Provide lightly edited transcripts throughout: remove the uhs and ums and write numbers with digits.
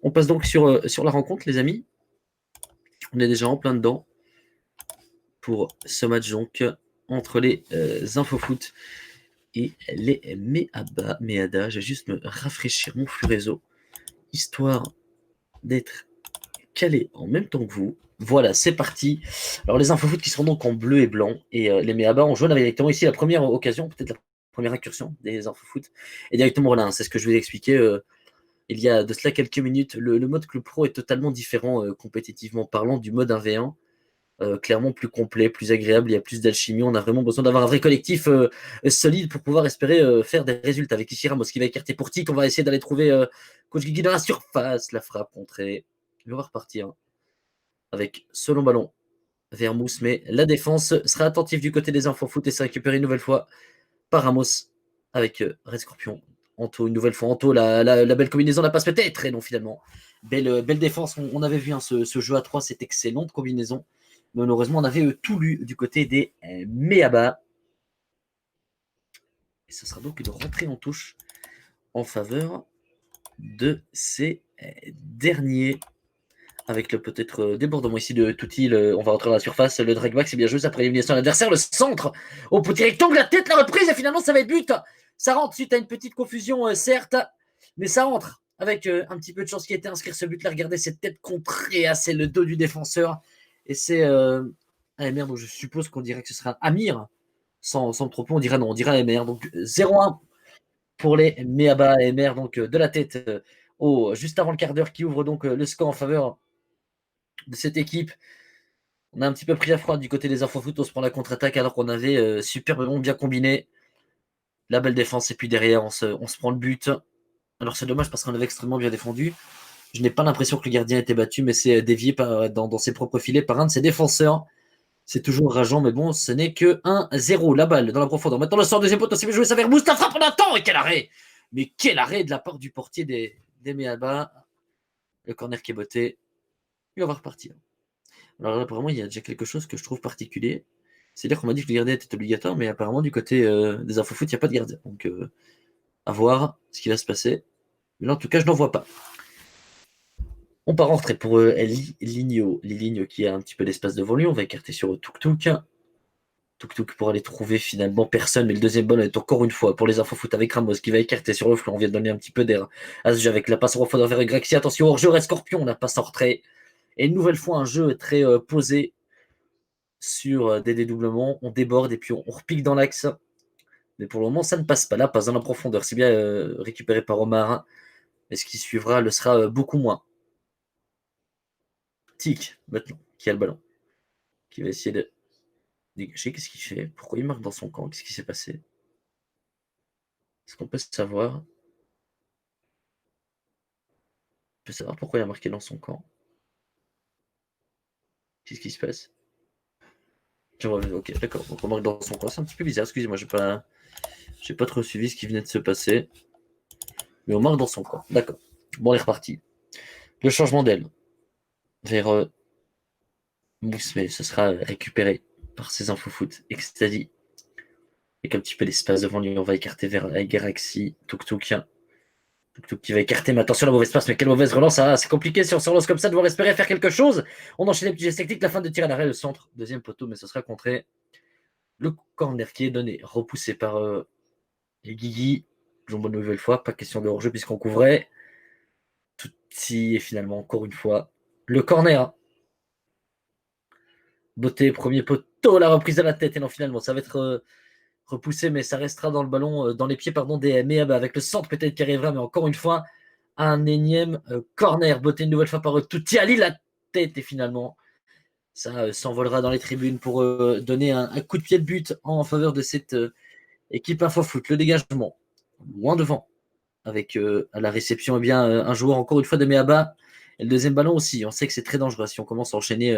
On passe donc sur la rencontre, les amis. On est déjà en plein dedans pour ce match donc entre les Infofoot et les Meada. Je vais juste me rafraîchir mon flux réseau, histoire d'être calé en même temps que vous. Voilà, c'est parti. Alors les Infofoot qui seront donc en bleu et blanc, et les Meaba, on joue directement ici la première occasion, peut-être la première incursion des Infofoot, et directement voilà, c'est ce que je vous ai expliqué. Il y a de cela quelques minutes, le mode Club Pro est totalement différent compétitivement parlant du mode 1v1. Clairement plus complet, plus agréable, il y a plus d'alchimie, on a vraiment besoin d'avoir un vrai collectif solide pour pouvoir espérer faire des résultats. Avec Ishi Ramos qui va écarter pour Tic, on va essayer d'aller trouver Coach Guigui dans la surface, la frappe contrée. On va repartir avec ce long ballon vers Mousse, mais la défense sera attentive du côté des Infofoot et s'est récupéré une nouvelle fois par Ramos avec Red Scorpion. Anto, une nouvelle fois, Anto, la belle combinaison, la passe peut-être, et non finalement. Belle défense, on avait vu ce jeu à 3, cette excellente combinaison. Malheureusement, on avait tout lu du côté des Meaba. Et ce sera donc une rentrée en touche en faveur de ces derniers. Avec le peut-être débordement ici de Touti, on va rentrer dans la surface. Le dragback, c'est bien joué, après l'élimination de l'adversaire. Le centre au petit rectangle, la tête, la reprise, et finalement, ça va être but. Ça rentre suite à une petite confusion, certes, mais ça rentre avec un petit peu de chance qui a été inscrire ce but-là. Regardez cette tête contrée, c'est le dos du défenseur. Et c'est. Ah merde, donc je suppose qu'on dirait que ce sera Amir. Sans trop peu, on dirait non, on dirait MR. Donc 0-1 pour les Meaba MR, donc de la tête juste avant le quart d'heure qui ouvre donc le score en faveur de cette équipe. On a un petit peu pris la froide du côté des Infofoot, on se prend la contre-attaque alors qu'on avait superbement bien combiné. La belle défense, et puis derrière, on se prend le but. Alors c'est dommage parce qu'on avait extrêmement bien défendu. Je n'ai pas l'impression que le gardien a été battu, mais c'est dévié dans ses propres filets par un de ses défenseurs. C'est toujours rageant, mais bon, ce n'est que 1-0. La balle dans la profondeur. Maintenant, le sort deuxième poteau, c'est bien joué, ça vers Moustapha pendant un temps. Et quel arrêt! Mais quel arrêt de la part du portier des Meaba. Le corner qui est botté. Et on va repartir. Alors là, apparemment, il y a déjà quelque chose que je trouve particulier. C'est-à-dire qu'on m'a dit que le gardien était obligatoire, mais apparemment, du côté des Infofoot, il n'y a pas de gardien. Donc, à voir ce qui va se passer. Mais là, en tout cas, je n'en vois pas. On part en retrait pour Ligno. Ligno qui a un petit peu d'espace devant lui. On va écarter sur Tuk-Tuk. Tuk-Tuk pour aller trouver finalement personne. Mais le deuxième ballon est encore une fois pour les Infofoot avec Ramos qui va écarter sur le flanc. On vient de donner un petit peu d'air à ce jeu avec la passe en profondeur vers Grexi. Attention, hors-jeu, Red Scorpion. On a passe en retrait. Et une nouvelle fois, un jeu très posé sur des dédoublements, on déborde et puis on repique dans l'axe. Mais pour le moment, ça ne passe pas là, pas dans la profondeur. C'est bien récupéré par Omar. Mais ce qui suivra le sera beaucoup moins. Tic, maintenant, qui a le ballon. Qui va essayer de dégager. Qu'est-ce qu'il fait? Pourquoi il marque dans son camp? Qu'est-ce qui s'est passé? Est-ce qu'on peut savoir? On peut savoir pourquoi il a marqué dans son camp? Qu'est-ce qui se passe? Ok, d'accord. Donc on marque dans son camp. C'est un petit peu bizarre, excusez-moi, j'ai pas trop suivi ce qui venait de se passer. Mais on marque dans son camp. D'accord. Bon, on est reparti. Le changement d'aile vers Mousse, mais ce sera récupéré par ses Infofoot. Extadi. Avec un petit peu d'espace devant lui, on va écarter vers la Galaxy. Tuk-Tuk. Tuk-Tuk qui va écarter, mais attention la mauvaise passe, mais quelle mauvaise relance. Ah, c'est compliqué si on se relance comme ça, de devoir espérer faire quelque chose. On enchaîne les petits gestes techniques, la fin de tir à l'arrêt, le centre, deuxième poteau, mais ce sera contré. Le corner qui est donné, repoussé par les Guigui. Jouons bonne nouvelle fois, pas question de hors-jeu puisqu'on couvrait. Tout et finalement, encore une fois, le corner. Beauté, premier poteau, la reprise à la tête, et non, finalement, ça va être repoussé, mais ça restera dans le ballon, dans les pieds des Meab, avec le centre peut-être qui arrivera, mais encore une fois, un énième corner. Beauté une nouvelle fois par Touti Ali, la tête, et finalement, ça s'envolera dans les tribunes pour donner un coup de pied de but en faveur de cette équipe Infofoot. Le dégagement, loin devant, avec à la réception, eh bien, un joueur encore une fois de Meaba, et le deuxième ballon aussi. On sait que c'est très dangereux si on commence à enchaîner.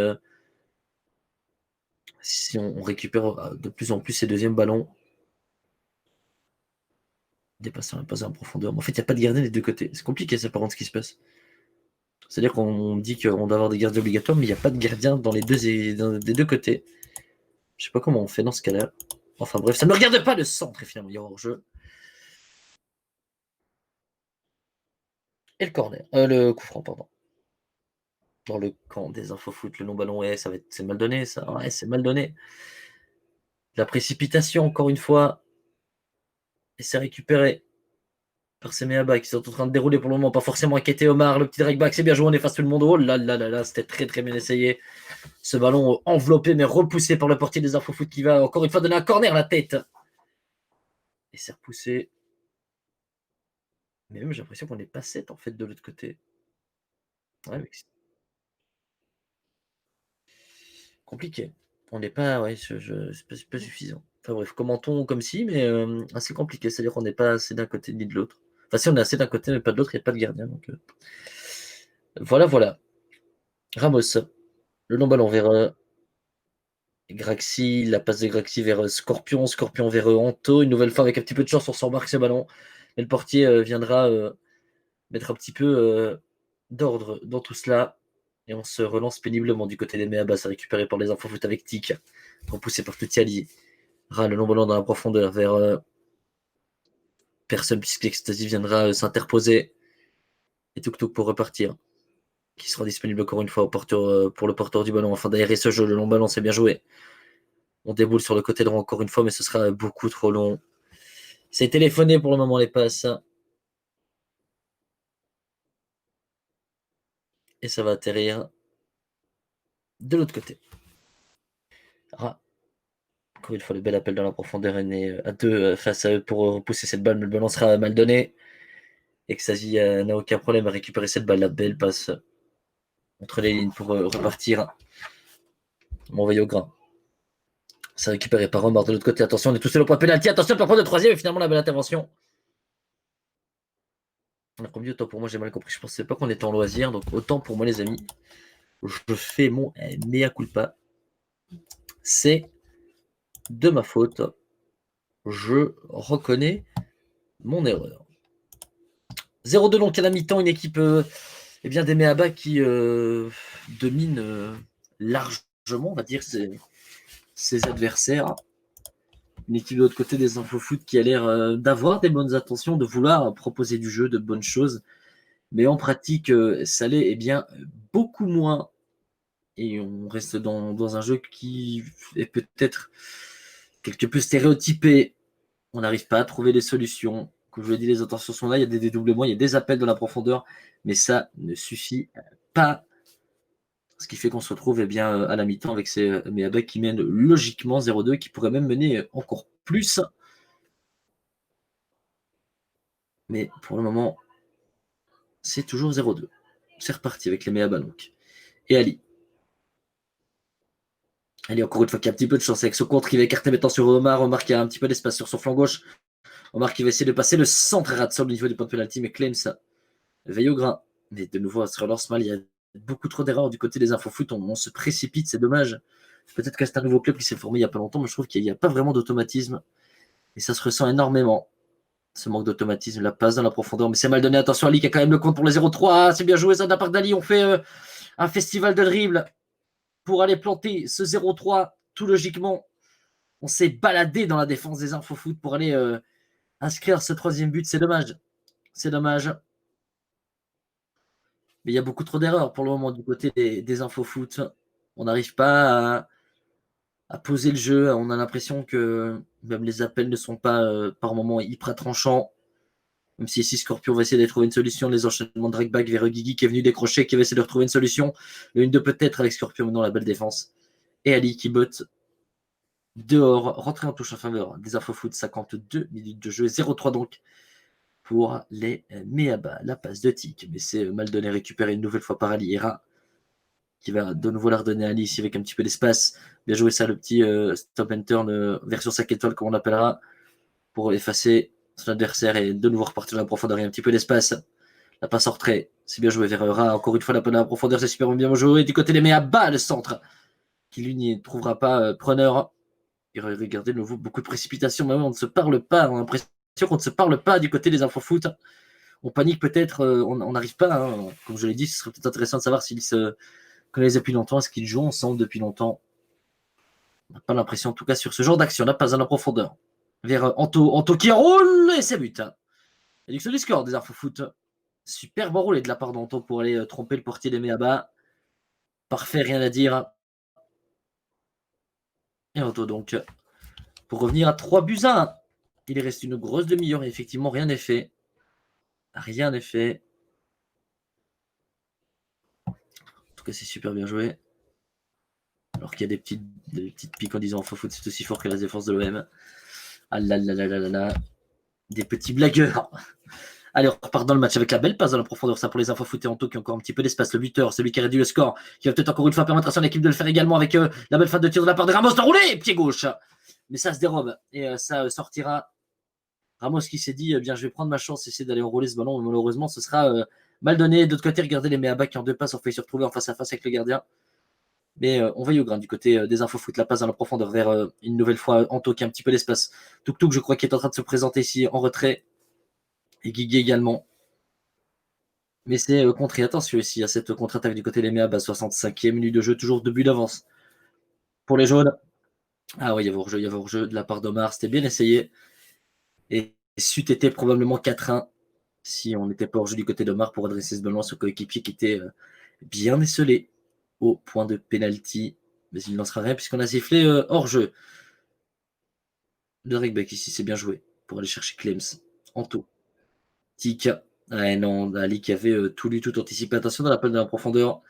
Si on récupère de plus en plus ces deuxièmes ballons, dépassant pas en profondeur. Mais en fait, il n'y a pas de gardien des deux côtés. C'est compliqué, ça, par contre, ce qui se passe. C'est-à-dire qu'on dit qu'on doit avoir des gardiens obligatoires, mais il n'y a pas de gardien dans des deux côtés. Je sais pas comment on fait dans ce cas-là. Enfin bref, ça ne me regarde pas le centre, et finalement, il y a hors-jeu. Et le corner. Le coup franc, pardon. Dans le camp des infofoot, le long ballon, ouais, c'est mal donné ça. Ouais, c'est mal donné. La précipitation, encore une fois. Et c'est récupéré par ces Meaba qui sont en train de dérouler pour le moment. Pas forcément inquiété Omar. Le petit drag c'est bien joué. On efface tout le monde. Oh là là là là, c'était très très bien essayé. Ce ballon enveloppé mais repoussé par le portier des infofoot qui va encore une fois donner un corner à la tête. Et c'est repoussé. Mais même j'ai l'impression qu'on est pas 7 en fait de l'autre côté. Ouais, mec, c'est compliqué. On n'est pas, ouais, c'est pas suffisant. Enfin bref, commentons comme si, mais assez compliqué. C'est-à-dire qu'on n'est pas assez d'un côté ni de l'autre. Enfin, si on est assez d'un côté, mais pas de l'autre, il n'y a pas de gardien. Donc, voilà, voilà. Ramos, le long ballon vers Graxi, la passe de Graxi vers Scorpion, Scorpion vers Anto. Une nouvelle fois avec un petit peu de chance, on s'embarque ce ballon. Et le portier viendra mettre un petit peu d'ordre dans tout cela. Et on se relance péniblement du côté des Meabas, récupéré par les infofoot avec Tic, repoussé par Tutiali. Le long ballon dans la profondeur vers personne, puisque l'Ecstasy viendra s'interposer. Et Tuk Tuk pour repartir, qui sera disponible encore une fois pour le porteur du ballon afin d'aérer ce jeu. Le long ballon, c'est bien joué. On déboule sur le côté droit encore une fois, mais ce sera beaucoup trop long. C'est téléphoné pour le moment, les passes. Et ça va atterrir de l'autre côté. Encore une fois, le bel appel dans la profondeur est né à deux face à eux pour repousser cette balle, mais le ballon sera mal donné. Et que Sazi n'a aucun problème à récupérer cette balle. La belle passe entre les lignes pour repartir. M'envoyer au grain. C'est récupéré par Omar de l'autre côté. Attention, on est tous seul au point de pénalty. Attention, le point de troisième et finalement la belle intervention. On a premier, autant pour moi, j'ai mal compris. Je pensais pas qu'on était en loisir. Donc autant pour moi, les amis, je fais mon mea culpa. C'est de ma faute. Je reconnais mon erreur. 0-2 donc à la mi-temps, une équipe bien des Meaba qui domine largement, on va dire, ses adversaires. Une équipe de l'autre côté des infofoot qui a l'air d'avoir des bonnes intentions, de vouloir proposer du jeu, de bonnes choses. Mais en pratique, ça l'est bien beaucoup moins. Et on reste dans un jeu qui est peut-être quelque peu stéréotypé. On n'arrive pas à trouver des solutions. Comme je l'ai dit, les intentions sont là, il y a des dédoublements, il y a des appels dans la profondeur, mais ça ne suffit pas. Ce qui fait qu'on se retrouve bien, à la mi-temps avec ces Meaba qui mènent logiquement 0-2, qui pourraient même mener encore plus. Mais pour le moment, c'est toujours 0-2. C'est reparti avec les Meaba donc. Et Ali. Ali, encore une fois, qui a un petit peu de chance avec ce contre qui va écarter maintenant sur Omar. Omar qui a un petit peu d'espace sur son flanc gauche. Omar qui va essayer de passer le centre rate sur le niveau du point de penalty, mais Clem ça veille au grain. Mais de nouveau, ça se relance mal. Il y a beaucoup trop d'erreurs du côté des infofoot. On se précipite, c'est dommage. Peut-être que c'est un nouveau club qui s'est formé il n'y a pas longtemps, mais je trouve qu'il n'y a pas vraiment d'automatisme. Et ça se ressent énormément. Ce manque d'automatisme, la passe dans la profondeur. Mais c'est mal donné. Attention, Ali qui a quand même le compte pour les 0-3. Ah, c'est bien joué ça de la part d'Ali. On fait un festival de dribble pour aller planter ce 0-3. Tout logiquement, on s'est baladé dans la défense des infofoot pour aller inscrire ce troisième but. C'est dommage. C'est dommage. Mais il y a beaucoup trop d'erreurs pour le moment du côté des infofoot. On n'arrive pas à poser le jeu. On a l'impression que même les appels ne sont pas par moments hyper tranchants. Même si ici Scorpion va essayer de trouver une solution, les enchaînements de dragback vers Guigui qui est venu décrocher, qui va essayer de retrouver une solution. Le 1-2 peut-être avec Scorpion maintenant la belle défense. Et Ali qui botte dehors, rentrée en touche en faveur des infofoot, 52 minutes de jeu, 0-3 donc pour les Meaba. La passe de Tic, mais c'est mal donné, récupéré une nouvelle fois par Ali Hera, qui va de nouveau la redonner à Ali ici avec un petit peu d'espace. Bien joué ça, le petit stop and turn version 5 étoiles comme on l'appellera, pour effacer son adversaire et de nouveau repartir dans la profondeur et un petit peu d'espace. La passe en retrait, c'est bien joué vers Hera, encore une fois la profondeur, c'est super bien joué. Du côté des Meaba, le centre, qui lui n'y trouvera pas preneur. Et regardez de nouveau beaucoup de précipitation, mais on ne se parle pas, on a l'impression qu'on ne se parle pas du côté des infofoot. On panique peut-être, on n'arrive pas, hein. Comme je l'ai dit, ce serait peut-être intéressant de savoir s'ils se connaissent depuis longtemps, est-ce qu'ils jouent ensemble depuis longtemps. On n'a pas l'impression, en tout cas, sur ce genre d'action, là, pas en la profondeur. Vers Anto qui roule, et c'est but. Réduction du score des infofoot. Super bon roulé de la part d'Anto pour aller tromper le portier des Meaba. Parfait, rien à dire. Et Anto donc, pour revenir à 3-1. Il reste une grosse demi-heure et effectivement, rien n'est fait. Rien n'est fait. En tout cas, c'est super bien joué. Alors qu'il y a des petites piques en disant faux foot, c'est aussi fort que la défense de l'OM. Ah là là là là là là. Des petits blagueurs. Allez, on repart dans le match avec la belle passe dans la profondeur. Ça pour les infos foot et Anto qui a encore un petit peu d'espace. Le buteur, celui qui a réduit le score, qui va peut-être encore une fois permettre à son équipe de le faire également avec la belle fin de tir de la part de Ramos. L'enroulé, pied gauche. Mais ça se dérobe et ça sortira. Ramos qui s'est dit, bien, je vais prendre ma chance, essayer d'aller enrouler ce ballon. Malheureusement, ce sera mal donné. D'autre côté, regardez les Meaba qui en 2 passes ont failli se retrouver en face à face avec le gardien. Mais on va y au grain du côté des infos foot. La passe dans la profondeur vers une nouvelle fois Anto qui a un petit peu d'espace. Tuk, je crois, qui est en train de se présenter ici en retrait. Et Guigui également. Mais c'est contré. Attention ici à cette contre-attaque du côté des Meaba. 65e minute de jeu, toujours 2 buts d'avance. Pour les jaunes. Ah oui, il y avait hors-jeu de la part d'Omar. C'était bien essayé. Et c'eût été probablement 4-1 si on n'était pas hors-jeu du côté d'Omar pour adresser ce ballon à son coéquipier qui était bien esselé au point de pénalty. Mais il ne lancera rien puisqu'on a sifflé hors-jeu. Le Drake ici, c'est bien joué pour aller chercher Clems. Anto. Tika. Ah non, Ali qui avait tout lu, tout anticipé. Attention dans l'appel de la profondeur.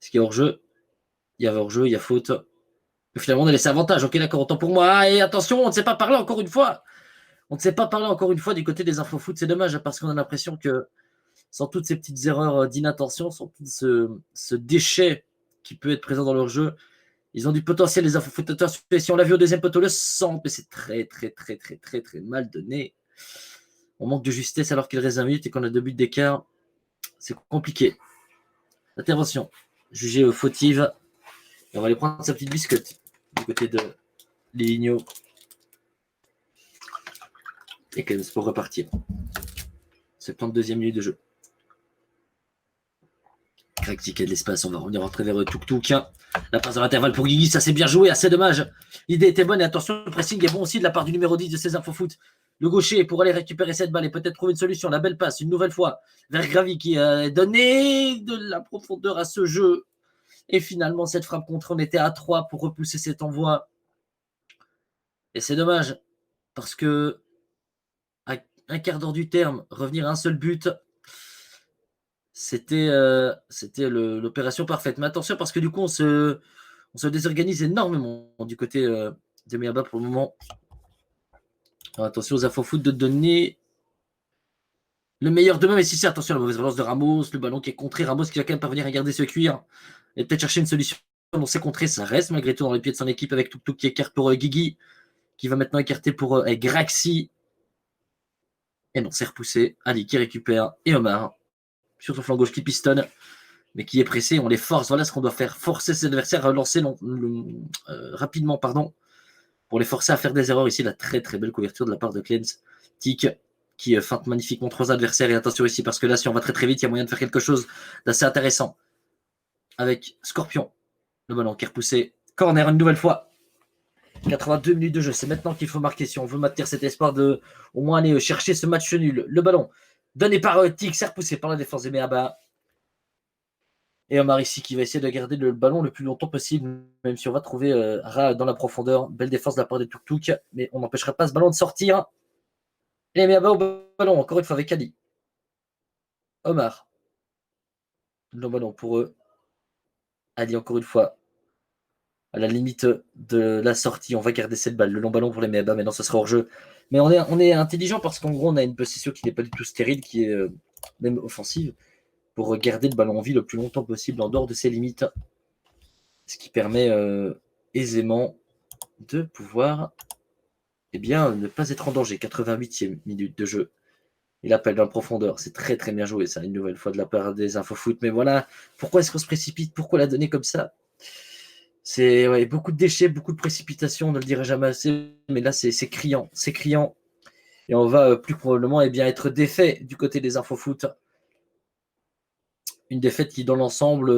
Est-ce qu'il y a hors-jeu? Il y avait hors-jeu, il y a faute. Mais finalement, on a laissé avantage. Ok, d'accord, autant pour moi. Ah, et attention, on ne sait pas parler encore une fois. On ne sait pas parler encore une fois du côté des infos foot. C'est dommage parce qu'on a l'impression que sans toutes ces petites erreurs d'inattention, sans tout ce déchet qui peut être présent dans leur jeu, ils ont du potentiel, les infos foot. Si on l'a vu au deuxième poteau, le centre, mais c'est très mal donné. On manque de justesse alors qu'il reste 1 minute et qu'on a 2 buts d'écart. C'est compliqué. Intervention jugée fautive. Et on va aller prendre sa petite biscotte du côté de Ligno. Et quand même, c'est pour repartir. 72e minute de jeu. Crac, ticket de l'espace, on va revenir rentrer vers Tuk. La passe dans l'intervalle pour Guigui, ça c'est bien joué, assez dommage. L'idée était bonne et attention, le pressing est bon aussi de la part du numéro 10 de ces infos foot. Le gaucher pour aller récupérer cette balle et peut-être trouver une solution. La belle passe, une nouvelle fois, vers Gravi qui a donné de la profondeur à ce jeu. Et finalement, cette frappe contre, on était à 3 pour repousser cet envoi. Et c'est dommage, parce que à un quart d'heure du terme, revenir à un seul but, c'était l'opération parfaite. Mais attention, parce que du coup, on se désorganise énormément du côté de Meaba pour le moment. Alors, attention aux infos foot de donner le meilleur demain, mais si c'est attention à la mauvaise relance de Ramos, le ballon qui est contré, Ramos qui va quand même parvenir à garder ce cuir et peut-être chercher une solution. On s'est contré, ça reste malgré tout dans les pieds de son équipe avec Tuk qui écarte pour Guigui, qui va maintenant écarter pour Graxi. Et non, c'est repoussé. Ali qui récupère et Omar sur son flanc gauche qui pistonne, mais qui est pressé. On les force. Voilà ce qu'on doit faire. Forcer ses adversaires à relancer rapidement, pour les forcer à faire des erreurs. Ici, la très belle couverture de la part de Clems. Tic qui feinte magnifiquement 3 adversaires. Et attention ici, parce que là, si on va très vite, il y a moyen de faire quelque chose d'assez intéressant. Avec Scorpion. Le ballon qui est repoussé. Corner une nouvelle fois. 82 minutes de jeu. C'est maintenant qu'il faut marquer si on veut maintenir cet espoir de au moins aller chercher ce match nul. Le ballon donné par Tic, c'est repoussé par la défense des Meaba. Et Omar ici qui va essayer de garder le ballon le plus longtemps possible, même si on va trouver Ra dans la profondeur. Belle défense de la part de Tuk, mais on n'empêchera pas ce ballon de sortir. Et Meaba au ballon, encore une fois avec Ali. Omar. Le ballon pour eux. Ali encore une fois. À la limite de la sortie, on va garder cette balle. Le long ballon pour les Meaba, maintenant ce sera hors jeu. Mais on est intelligent parce qu'en gros, on a une possession qui n'est pas du tout stérile, qui est même offensive, pour garder le ballon en vie le plus longtemps possible en dehors de ses limites. Ce qui permet aisément de pouvoir ne pas être en danger. 88e minute de jeu. Il appelle dans la profondeur. C'est très bien joué, ça, une nouvelle fois de la part des infofoot. Mais voilà, pourquoi est-ce qu'on se précipite? Pourquoi la donner comme ça? C'est beaucoup de déchets, beaucoup de précipitation, on ne le dirait jamais assez, mais là c'est criant, c'est criant. Et on va plus probablement être défait du côté des infofoot. Une défaite qui dans l'ensemble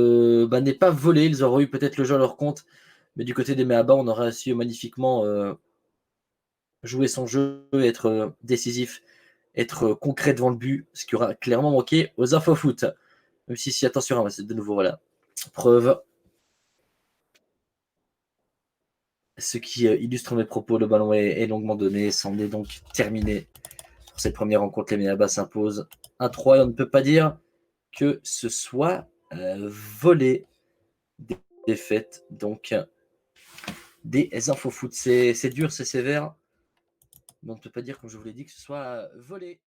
n'est pas volée, ils auraient eu peut-être le jeu à leur compte, mais du côté des Meaba, on aurait su magnifiquement jouer son jeu et être décisif être concret devant le but, ce qui aura clairement manqué aux infos foot. Même si attention, c'est de nouveau, voilà, preuve. Ce qui illustre mes propos, le ballon est longuement donné, c'en est donc terminé pour cette première rencontre. Les Ménabas s'imposent 1-3 et on ne peut pas dire que ce soit volé des défaites. Donc des infos foot, c'est dur, c'est sévère, mais on ne peut pas dire, comme je vous l'ai dit, que ce soit volé.